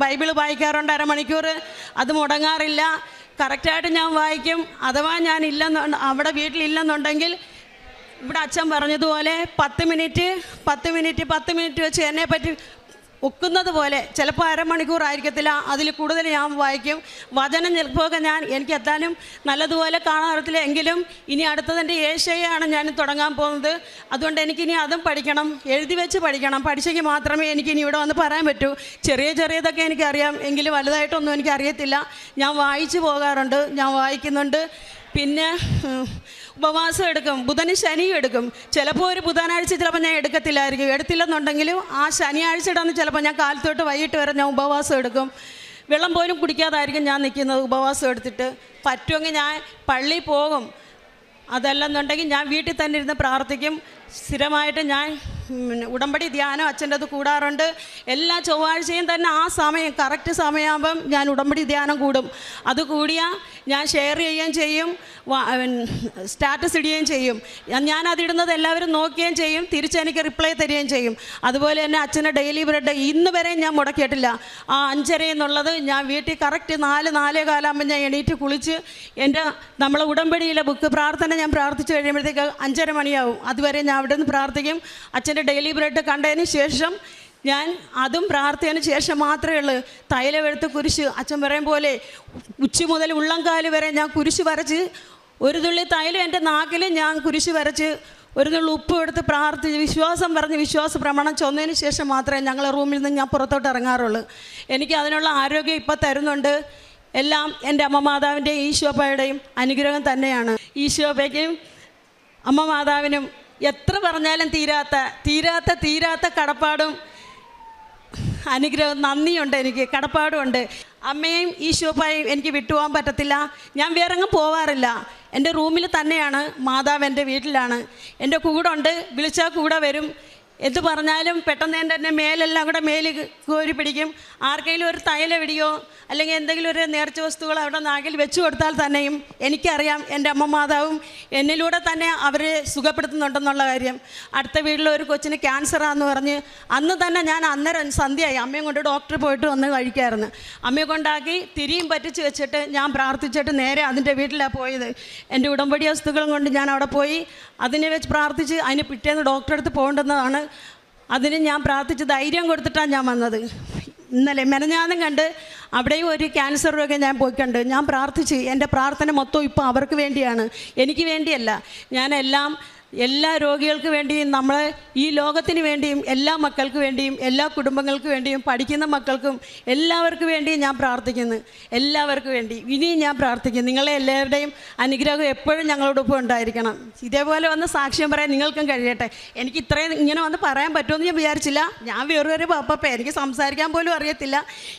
ബൈബിൾ വായിക്കാറുണ്ട് 1/2 മണിക്കൂർ. അത് മുടങ്ങാറില്ല. കറക്റ്റായിട്ട് ഞാൻ വായിക്കും. അഥവാ ഞാൻ അവിടെ വീട്ടിലില്ലെന്നുണ്ടെങ്കിൽ ഇവിടെ അച്ഛൻ പറഞ്ഞതുപോലെ 10 മിനിറ്റ് വെച്ച് എന്നെപ്പറ്റി ഒക്കുന്നത് പോലെ ചിലപ്പോൾ 1/2 മണിക്കൂർ ആയിരിക്കത്തില്ല, അതിൽ കൂടുതൽ ഞാൻ വായിക്കും. വചനം ചിലപ്പോഴൊക്കെ എനിക്ക് എത്താനും നല്ലതുപോലെ കാണാറില്ല. എങ്കിലും ഇനി അടുത്തതിൻ്റെ ഏഷ്യയാണ് ഞാൻ തുടങ്ങാൻ പോകുന്നത്. അതുകൊണ്ട് എനിക്കിനി അതും പഠിക്കണം, എഴുതി വെച്ച് പഠിക്കണം. പഠിച്ചെങ്കിൽ മാത്രമേ എനിക്കിനി ഇവിടെ വന്ന് പറയാൻ പറ്റൂ. ചെറിയതൊക്കെ എനിക്കറിയാം, എങ്കിലും വലുതായിട്ടൊന്നും എനിക്കറിയത്തില്ല. ഞാൻ വായിച്ചു പോകാറുണ്ട്, ഞാൻ വായിക്കുന്നുണ്ട്. പിന്നെ ഉപവാസം എടുക്കും, ബുധനും ശനിയും എടുക്കും. ചിലപ്പോൾ ഒരു ബുധനാഴ്ച ചിലപ്പോൾ ഞാൻ എടുക്കത്തില്ലായിരിക്കും. എടുത്തില്ലെന്നുണ്ടെങ്കിലും ആ ശനിയാഴ്ചയുടെ അന്ന് ചിലപ്പോൾ ഞാൻ കാലത്തോട്ട് വൈകിട്ട് വരെ ഞാൻ ഉപവാസം എടുക്കും. വെള്ളം പോലും കുടിക്കാതായിരിക്കും ഞാൻ നിൽക്കുന്നത് ഉപവാസം എടുത്തിട്ട്. പറ്റുമെങ്കിൽ ഞാൻ പള്ളിയിൽ പോകും. അതല്ലെന്നുണ്ടെങ്കിൽ ഞാൻ വീട്ടിൽ തന്നെ ഇരുന്ന് പ്രാർത്ഥിക്കും. സ്ഥിരമായിട്ട് ഞാൻ ഉടമ്പടി ധ്യാനം അച്ഛൻ്റെ അത് കൂടാറുണ്ട്. എല്ലാ ചൊവ്വാഴ്ചയും തന്നെ ആ സമയം കറക്റ്റ് സമയമാകുമ്പം ഞാൻ ഉടമ്പടി ധ്യാനം കൂടും. അത് കൂടിയാൽ ഞാൻ ഷെയർ ചെയ്യുകയും ചെയ്യും, സ്റ്റാറ്റസ് ഇടുകയും ചെയ്യും. ഞാനതിടുന്നത് എല്ലാവരും നോക്കുകയും ചെയ്യും, തിരിച്ചെനിക്ക് റിപ്ലൈ തരികയും ചെയ്യും. അതുപോലെ തന്നെ അച്ഛൻ്റെ ഡെയിലി ബ്രെഡ് ഇന്ന് വരെ ഞാൻ മുടക്കിയിട്ടില്ല. ആ 5:30 എന്നുള്ളത് ഞാൻ വീട്ടിൽ കറക്റ്റ് 4-4:15 ഞാൻ എണീറ്റ് കുളിച്ച് എൻ്റെ നമ്മളെ ഉടമ്പടിയിലെ ബുക്ക് പ്രാർത്ഥന ഞാൻ പ്രാർത്ഥിച്ച് കഴിയുമ്പോഴത്തേക്ക് 5:30 മണിയാവും. അതുവരെ ഞാൻ അവിടെ നിന്ന് പ്രാർത്ഥിക്കും. അച്ഛൻ്റെ ഡെയിലി ബ്രെഡ് കണ്ടതിന് ശേഷം ഞാൻ അതും പ്രാർത്ഥനയ്ക്ക് ശേഷം മാത്രമേ ഉള്ളൂ തൈലമെടുത്ത് കുരിശ് അച്ഛൻ പറയും പോലെ ഉച്ച മുതൽ ഉള്ളംകാല് വരെ ഞാൻ കുരിശ് വരച്ച്, ഒരു തുള്ളി തൈലം എൻ്റെ നാക്കിൽ ഞാൻ കുരിശ് വരച്ച്, ഒരു തുള്ളി ഉപ്പ് എടുത്ത് പ്രാർത്ഥിച്ച് വിശ്വാസം പറഞ്ഞ് വിശ്വാസ പ്രമാണം ചൊന്നതിന് ശേഷം മാത്രമേ ഞങ്ങളെ റൂമിൽ നിന്ന് ഞാൻ പുറത്തോട്ട് ഇറങ്ങാറുള്ളൂ. എനിക്ക് അതിനുള്ള ആരോഗ്യം ഇപ്പോൾ തരുന്നുണ്ട്. എല്ലാം എൻ്റെ അമ്മ മാതാവിൻ്റെയും ഈശോപ്പയുടെയും അനുഗ്രഹം തന്നെയാണ്. ഈശോപ്പയ്ക്കും അമ്മ മാതാവിനും എത്ര പറഞ്ഞാലും തീരാത്ത കടപ്പാടും അനുഗ്രഹം നന്ദിയുണ്ട്. എനിക്ക് കടപ്പാടുമുണ്ട്. അമ്മയും ഈശോപ്പായും എനിക്ക് വിട്ടുപോകാൻ പറ്റത്തില്ല. ഞാൻ വേറെങ്ങും പോവാറില്ല. എൻ്റെ റൂമിൽ തന്നെയാണ് മാതാവ്. എൻ്റെ വീട്ടിലാണ്, എൻ്റെ കൂടെ ഉണ്ട്. വിളിച്ചാൽ കൂടെ വരും. എന്ത് പറഞ്ഞാലും പെട്ടെന്ന് എൻ്റെ മേലെല്ലാം കൂടെ മേലിൽ കോരി പിടിക്കും. ആർക്കെങ്കിലും ഒരു തൈലം ഇടിയോ അല്ലെങ്കിൽ എന്തെങ്കിലും ഒരു നേർച്ച വസ്തുക്കൾ അവിടെ നാക്കിൽ വെച്ചു കൊടുത്താൽ തന്നെയും എനിക്കറിയാം എൻ്റെ അമ്മ മാതാവും എന്നിലൂടെ തന്നെ അവരെ സുഖപ്പെടുത്തുന്നുണ്ടെന്നുള്ള കാര്യം. അടുത്ത വീട്ടിൽ ഒരു കൊച്ചിന് ക്യാൻസറാന്ന് പറഞ്ഞ് അന്ന് തന്നെ ഞാൻ അന്നേരം സന്ധ്യയായി അമ്മയും കൊണ്ട് ഡോക്ടർ പോയിട്ട് വന്ന് കഴിക്കാമായിരുന്നു. അമ്മയെ കൊണ്ടാക്കി തിരിയും പറ്റിച്ച് വെച്ചിട്ട് ഞാൻ പ്രാർത്ഥിച്ചിട്ട് നേരെ അതിൻ്റെ വീട്ടിലാണ് പോയത്. എൻ്റെ ഉടമ്പടി വസ്തുക്കളും കൊണ്ട് ഞാൻ അവിടെ പോയി അതിനെ വെച്ച് പ്രാർത്ഥിച്ച് അതിന് പിറ്റേന്ന് ഡോക്ടറെ അടുത്ത് പോകേണ്ടുന്നതാണ്. അതിന് ഞാൻ പ്രാർത്ഥിച്ച് ധൈര്യം കൊടുത്തിട്ടാണ് ഞാൻ വന്നത്. ഇന്നലെ മെനഞ്ഞാന്നും കണ്ട് അവിടെയും ഒരു ക്യാൻസർ രോഗം ഞാൻ പോയി കണ്ട്. ഞാൻ പ്രാർത്ഥിച്ച് എൻ്റെ പ്രാർത്ഥന മൊത്തം ഇപ്പോൾ അവർക്ക് വേണ്ടിയാണ്, എനിക്ക് വേണ്ടിയല്ല. ഞാനെല്ലാം എല്ലാ രോഗികൾക്ക് വേണ്ടിയും നമ്മളെ ഈ ലോകത്തിന് വേണ്ടിയും എല്ലാ മക്കൾക്ക് വേണ്ടിയും എല്ലാ കുടുംബങ്ങൾക്ക് വേണ്ടിയും പഠിക്കുന്ന മക്കൾക്കും എല്ലാവർക്കും വേണ്ടിയും ഞാൻ പ്രാർത്ഥിക്കുന്നു. എല്ലാവർക്കും വേണ്ടി ഇനിയും ഞാൻ പ്രാർത്ഥിക്കുന്നു. നിങ്ങളെ എല്ലാവരുടെയും അനുഗ്രഹം എപ്പോഴും ഞങ്ങളോടൊപ്പം ഉണ്ടായിരിക്കണം. ഇതേപോലെ വന്ന് സാക്ഷ്യം പറയാൻ നിങ്ങൾക്കും കഴിയട്ടെ. എനിക്ക് ഇത്രയും ഇങ്ങനെ വന്ന് പറയാൻ പറ്റുമെന്ന് ഞാൻ വിചാരിച്ചില്ല. ഞാൻ വേറൊരു പാപ്പ, എനിക്ക് സംസാരിക്കാൻ പോലും അറിയത്തില്ല.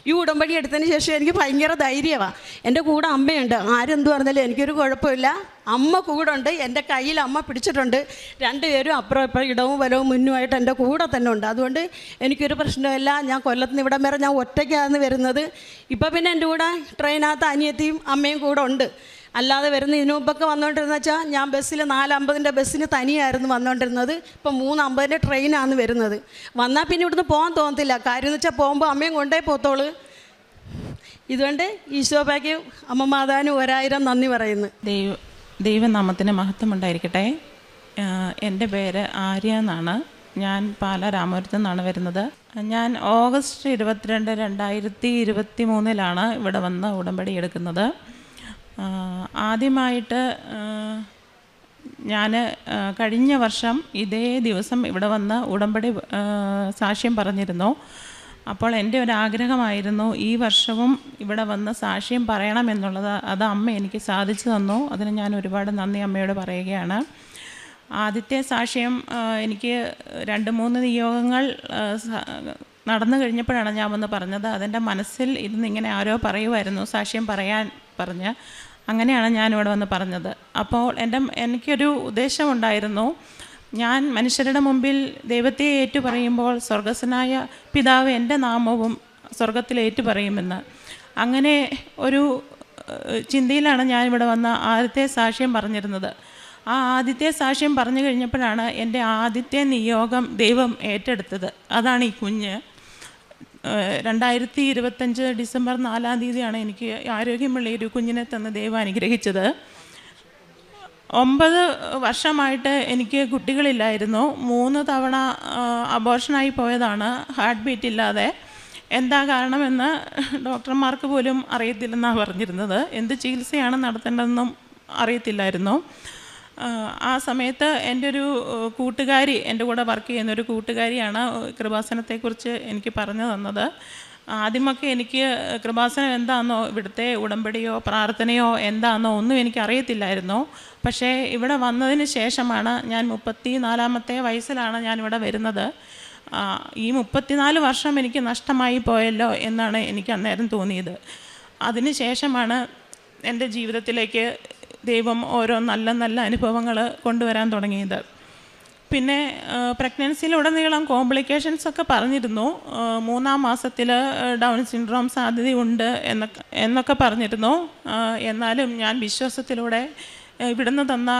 ഈ ഉടമ്പടി എടുത്തതിന് ശേഷം എനിക്ക് ഭയങ്കര ധൈര്യമാണ്. എൻ്റെ കൂടെ അമ്മയുണ്ട്. ആരെന്ത് പറഞ്ഞാലും എനിക്കൊരു കുഴപ്പമില്ല. അമ്മ കൂടെ ഉണ്ട്. എൻ്റെ കയ്യിൽ അമ്മ പിടിച്ചിട്ടുണ്ട്. രണ്ടുപേരും അപ്പുറം ഇപ്പുറം ഇടവും വലവും മുന്നുമായിട്ട് എൻ്റെ കൂടെ തന്നെ ഉണ്ട്. അതുകൊണ്ട് എനിക്കൊരു പ്രശ്നമില്ല. ഞാൻ കൊല്ലത്തിന് ഇവിടം വരെ ഞാൻ ഒറ്റയ്ക്കാണ് വരുന്നത്. ഇപ്പോൾ പിന്നെ എൻ്റെ കൂടെ ട്രെയിനകത്ത് അനിയത്തിയും അമ്മയും കൂടെ ഉണ്ട്. അല്ലാതെ വരുന്ന ഇതിനു മുമ്പൊക്കെ വന്നുകൊണ്ടിരുന്ന വെച്ചാൽ ഞാൻ ബസ്സിൽ 4:50 ബസ്സിന് തനിയായിരുന്നു വന്നുകൊണ്ടിരുന്നത്. ഇപ്പം 3:50 ട്രെയിനാണ് വരുന്നത്. വന്നാൽ പിന്നെ ഇവിടുന്ന് പോകാൻ തോന്നത്തില്ല. കാര്യം എന്ന് വെച്ചാൽ പോകുമ്പോൾ അമ്മയും കൊണ്ടേ പോത്തോളൂ. ഇതുകൊണ്ട് ഈശോപ്പയ്ക്ക് അമ്മ മാതാവിന് 1000 നന്ദി പറയുന്നു. ദൈവനാമത്തിന് മഹത്വം ഉണ്ടായിരിക്കട്ടെ. എൻ്റെ പേര് ആര്യ എന്നാണ്. ഞാൻ പാലാ രാമപുരത്തു നിന്നാണ് വരുന്നത്. ഞാൻ ഓഗസ്റ്റ് 22, 2023 ഇവിടെ വന്ന് ഉടമ്പടി എടുക്കുന്നത്. ആദ്യമായിട്ട് ഞാൻ കഴിഞ്ഞ വർഷം ഇതേ ദിവസം ഇവിടെ വന്ന് ഉടമ്പടി സാക്ഷ്യം പറഞ്ഞിരുന്നു. അപ്പോൾ എൻ്റെ ഒരു ആഗ്രഹമായിരുന്നു ഈ വർഷവും ഇവിടെ വന്ന് സാക്ഷ്യം പറയണമെന്നുള്ളത്. അത് അമ്മ എനിക്ക് സാധിച്ചു തന്നു. അതിന് ഞാൻ ഒരുപാട് നന്ദി അമ്മയോട് പറയുകയാണ്. ആദ്യത്തെ സാക്ഷ്യം എനിക്ക് 2-3 നിയോഗങ്ങൾ നടന്നു കഴിഞ്ഞപ്പോഴാണ് ഞാൻ വന്ന് പറഞ്ഞത്. അതെൻ്റെ മനസ്സിൽ ഇരുന്നിങ്ങനെ ആരോ പറയുമായിരുന്നു സാക്ഷ്യം പറയാൻ പറഞ്ഞ്. അങ്ങനെയാണ് ഞാനിവിടെ വന്ന് പറഞ്ഞത്. അപ്പോൾ എനിക്കൊരു ഉദ്ദേശമുണ്ടായിരുന്നു. ഞാൻ മനുഷ്യരുടെ മുമ്പിൽ ദൈവത്തെ ഏറ്റുപറയുമ്പോൾ സ്വർഗസ്വനായ പിതാവ് എൻ്റെ നാമവും സ്വർഗത്തിൽ ഏറ്റുപറയുമെന്ന്. അങ്ങനെ ഒരു ചിന്തയിലാണ് ഞാനിവിടെ വന്ന ആദ്യത്തെ സാക്ഷ്യം പറഞ്ഞിരുന്നത്. ആ ആദ്യത്തെ സാക്ഷ്യം പറഞ്ഞു കഴിഞ്ഞപ്പോഴാണ് എൻ്റെ ആദ്യത്തെ നിയോഗം ദൈവം ഏറ്റെടുത്തത്. അതാണ് ഈ കുഞ്ഞ്. 2025 ഡിസംബർ 4 എനിക്ക് ആരോഗ്യമുള്ള ഒരു കുഞ്ഞിനെ തന്ന് ദൈവം അനുഗ്രഹിച്ചത്. 9 വർഷമായിട്ട് എനിക്ക് കുട്ടികളില്ലായിരുന്നു. 3 തവണ അബോർഷനായി പോയതാണ്, ഹാർട്ട് ബീറ്റ് ഇല്ലാതെ. എന്താ കാരണമെന്ന് ഡോക്ടർമാർക്ക് പോലും അറിയത്തില്ലെന്നാണ് പറഞ്ഞിരുന്നത്. എന്ത് ചികിത്സയാണ് നടത്തേണ്ടതെന്നും അറിയത്തില്ലായിരുന്നു. ആ സമയത്ത് എൻ്റെ ഒരു കൂട്ടുകാരി, എൻ്റെ കൂടെ വർക്ക് ചെയ്യുന്നൊരു കൂട്ടുകാരിയാണ് കൃപാസനത്തെക്കുറിച്ച് എനിക്ക് പറഞ്ഞു തന്നത്. ആദ്യമൊക്കെ എനിക്ക് കൃപാസനം എന്താണെന്നോ ഇവിടുത്തെ ഉടമ്പടിയോ പ്രാർത്ഥനയോ എന്താണെന്നോ ഒന്നും എനിക്കറിയത്തില്ലായിരുന്നു. പക്ഷേ ഇവിടെ വന്നതിന് ശേഷമാണ്, ഞാൻ 34 വയസ്സിലാണ് ഞാനിവിടെ വരുന്നത്. ഈ 34 വർഷം എനിക്ക് നഷ്ടമായി പോയല്ലോ എന്നാണ് എനിക്ക് അന്നേരം തോന്നിയത്. അതിന് ശേഷമാണ് എൻ്റെ ജീവിതത്തിലേക്ക് ദൈവം ഓരോ നല്ല നല്ല അനുഭവങ്ങൾ കൊണ്ടുവരാൻ തുടങ്ങിയത്. പിന്നെ പ്രഗ്നൻസിയിലുടനീളം കോംപ്ലിക്കേഷൻസൊക്കെ പറഞ്ഞിരുന്നു. 3-ാം മാസത്തിൽ ഡൗൺ സിൻഡ്രോം സാധ്യതയുണ്ട് എന്നൊക്കെ പറഞ്ഞിരുന്നു. എന്നാലും ഞാൻ വിശ്വാസത്തിലൂടെ ഇവിടുന്ന് തന്ന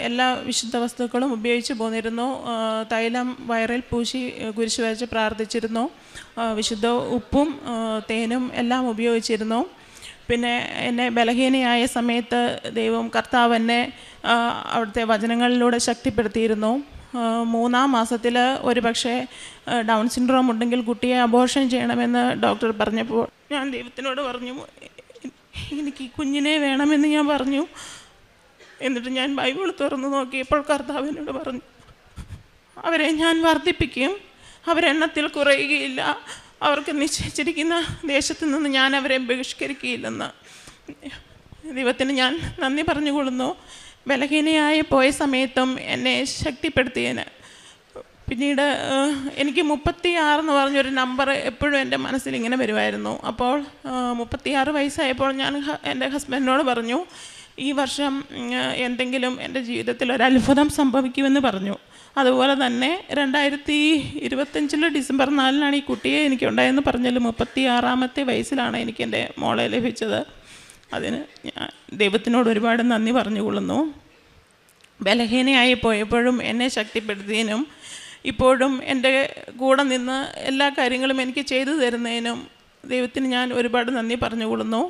എല്ലാ വിശുദ്ധ വസ്തുക്കളും ഉപയോഗിച്ച് പോന്നിരുന്നു. തൈലം വയറിൽ പൂശി കുരിശ് വരച്ച് പ്രാർത്ഥിച്ചിരുന്നു. വിശുദ്ധ ഉപ്പും തേനും എല്ലാം ഉപയോഗിച്ചിരുന്നു. പിന്നെ എന്നെ ബലഹീനയായ സമയത്ത് ദൈവം കർത്താവ് എന്നെ അവിടുത്തെ വചനങ്ങളിലൂടെ ശക്തിപ്പെടുത്തിയിരുന്നു. 3-ാം മാസത്തിൽ ഒരു പക്ഷേ ഡൗൺ സിൻഡ്രോം ഉണ്ടെങ്കിൽ കുട്ടിയെ അബോർഷൻ ചെയ്യണമെന്ന് ഡോക്ടർ പറഞ്ഞപ്പോൾ ഞാൻ ദൈവത്തിനോട് പറഞ്ഞു, എനിക്ക് കുഞ്ഞിനെ വേണമെന്ന് ഞാൻ പറഞ്ഞു. എന്നിട്ട് ഞാൻ ബൈബിൾ തുറന്ന് നോക്കിയപ്പോൾ കർത്താവിനോട് പറഞ്ഞു, അവരെ ഞാൻ വർദ്ധിപ്പിക്കും, അവരെണ്ണത്തിൽ കുറയുകയില്ല, അവർക്ക് നിശ്ചയിച്ചിരിക്കുന്ന ദേശത്ത് നിന്ന് ഞാൻ അവരെ ബഹിഷ്കരിക്കുകയില്ലെന്ന്. ദൈവത്തിന് ഞാൻ നന്ദി പറഞ്ഞുകൊള്ളുന്നു. ബലഹീനയായി പോയ സമയത്തും എന്നെ ശക്തിപ്പെടുത്തിയതിന്. പിന്നീട് എനിക്ക് 36 എന്ന് പറഞ്ഞൊരു നമ്പർ എപ്പോഴും എൻ്റെ മനസ്സിൽ ഇങ്ങനെ വരുമായിരുന്നു. അപ്പോൾ 36 വയസ്സായപ്പോൾ ഞാൻ എൻ്റെ ഹസ്ബൻഡിനോട് പറഞ്ഞു, ഈ വർഷം എന്തെങ്കിലും എൻ്റെ ജീവിതത്തിൽ ഒരു അത്ഭുതം സംഭവിക്കുമെന്ന് പറഞ്ഞു. അതുപോലെ തന്നെ 2025 ഡിസംബർ 4 ഈ കുട്ടിയെ എനിക്കുണ്ടായെന്ന് പറഞ്ഞാൽ 36-ാമത്തെ വയസ്സിലാണ് എനിക്ക് എൻ്റെ മോളെ ലഭിച്ചത്. അതിന് ഞാൻ ദൈവത്തിനോട് ഒരുപാട് നന്ദി പറഞ്ഞുകൊള്ളുന്നു. ബലഹീനയായി പോയപ്പോഴും എന്നെ ശക്തിപ്പെടുത്തിയതിനും ഇപ്പോഴും എൻ്റെ കൂടെ നിന്ന് എല്ലാ കാര്യങ്ങളും എനിക്ക് ചെയ്തു തരുന്നതിനും ദൈവത്തിന് ഞാൻ ഒരുപാട് നന്ദി പറഞ്ഞുകൊള്ളുന്നു.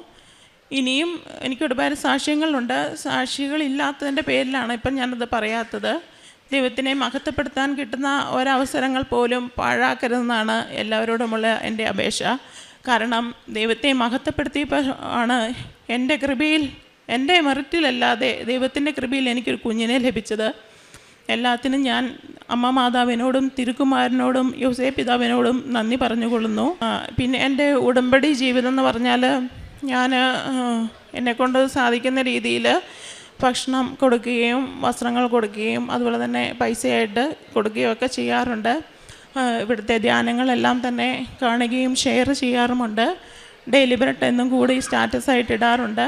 ഇനിയും എനിക്ക് ഒരുപാട് സാക്ഷ്യങ്ങളുണ്ട്. സാക്ഷികളില്ലാത്തതിൻ്റെ പേരിലാണ് ഇപ്പം ഞാനത് പറയാത്തത്. ദൈവത്തിനെ മഹത്വപ്പെടുത്താൻ കിട്ടുന്ന ഒരവസരങ്ങൾ പോലും പാഴാക്കരുതെന്നാണ് എല്ലാവരോടുമുള്ള എൻ്റെ അപേക്ഷ. കാരണം ദൈവത്തെ മഹത്വപ്പെടുത്തിയപ്പോൾ ആണ് എൻ്റെ കൃപയിൽ, എൻ്റെ മെറിറ്റിലല്ലാതെ ദൈവത്തിൻ്റെ കൃപയിൽ എനിക്കൊരു കുഞ്ഞിനെ ലഭിച്ചത്. എല്ലാത്തിനും ഞാൻ അമ്മ മാതാവിനോടും തിരുക്കുമാരനോടും യോസേ പിതാവിനോടും നന്ദി പറഞ്ഞുകൊള്ളുന്നു. പിന്നെ എൻ്റെ ഉടമ്പടി ജീവിതം എന്ന് പറഞ്ഞാൽ ഞാൻ എന്നെക്കൊണ്ട് സാധിക്കുന്ന രീതിയിൽ ഭക്ഷണം കൊടുക്കുകയും വസ്ത്രങ്ങൾ കൊടുക്കുകയും അതുപോലെ തന്നെ പൈസയായിട്ട് കൊടുക്കുകയും ഒക്കെ ചെയ്യാറുണ്ട്. ഇവിടുത്തെ ധ്യാനങ്ങളെല്ലാം തന്നെ കാണുകയും ഷെയർ ചെയ്യാറുമുണ്ട്. ഡെയിലി ബ്രെഡ് എന്നും കൂടി സ്റ്റാറ്റസായിട്ട് ഇടാറുണ്ട്.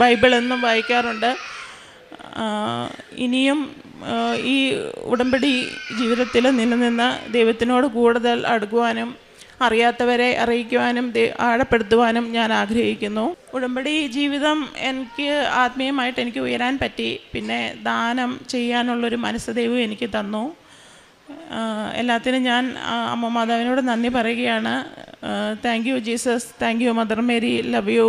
ബൈബിൾ എന്നും വായിക്കാറുണ്ട്. ഇനിയും ഈ ഉടമ്പടി ജീവിതത്തിൽ നിന്ന് ദൈവത്തിനോട് കൂടുതൽ അടുക്കുവാനും അറിയാത്തവരെ അറിയിക്കുവാനും ആഴപ്പെടുത്തുവാനും ഞാൻ ആഗ്രഹിക്കുന്നു. ഉടമ്പടി ജീവിതം എനിക്ക് ആത്മീയമായിട്ട് എനിക്ക് ഉയരാൻ പറ്റി. പിന്നെ ദാനം ചെയ്യാനുള്ളൊരു മനസ്സ് ദൈവം എനിക്ക് തന്നു. എല്ലാത്തിനും ഞാൻ അമ്മ മാതാവിനോട് നന്ദി പറയുകയാണ്. Thank you Jesus, thank you mother Mary, love you.